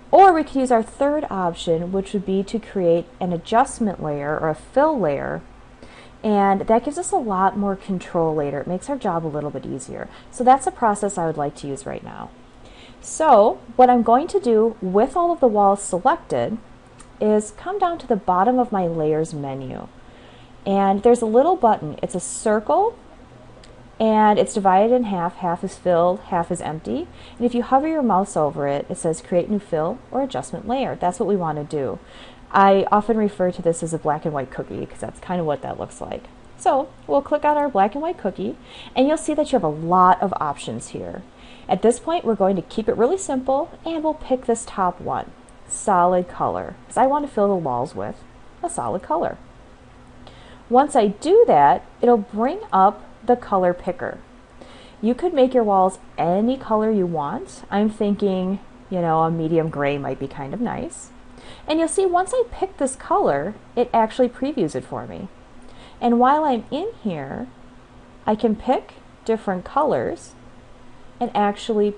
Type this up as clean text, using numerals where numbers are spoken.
Or we could use our third option, which would be to create an adjustment layer or a fill layer. And that gives us a lot more control later. It makes our job a little bit easier. So that's a process I would like to use right now. So what I'm going to do with all of the walls selected is come down to the bottom of my layers menu. And there's a little button. It's a circle and it's divided in half. Half is filled, half is empty. And if you hover your mouse over it, it says create new fill or adjustment layer. That's what we want to do. I often refer to this as a black and white cookie because that's kind of what that looks like. So we'll click on our black and white cookie and you'll see that you have a lot of options here. At this point, we're going to keep it really simple and we'll pick this top one, solid color, because I want to fill the walls with a solid color. Once I do that, it'll bring up the color picker. You could make your walls any color you want. I'm thinking, a medium gray might be kind of nice. And you'll see once I pick this color, it actually previews it for me. And while I'm in here, I can pick different colors and actually